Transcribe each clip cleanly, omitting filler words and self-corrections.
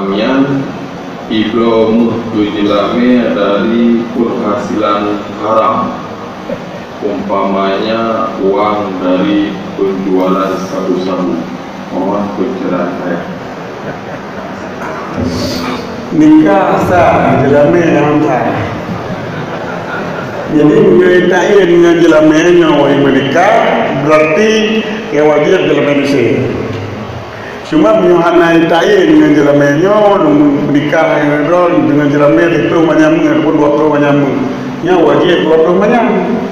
kamian Iblo muhtujilame dari penghasilan haram, umpamanya uang dari penjualan sabu-sabu. Mohon pencerahan saya. Nikah sah jelame yang sah. Jadi menyertai dengan jelamenya orang menikah berarti wajib jelame Mesir. Cuma menyuhanai tai dengan jelamenya menikah dengan jelame itu menyambung ataupun waktu menyambung. Nya wajib waktu menyambung.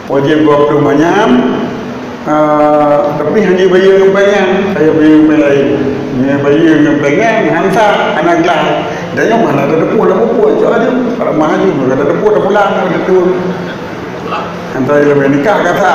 Wajib waktu menyambung. Tapi hanya bayi yang pengen, saya bayi yang lain. Ni bayi yang pengen hantar anak lah. Dan yang mana ada depu aja. Kalau maju ada depu ada pulang ada tu. Hantar yang nikah kata.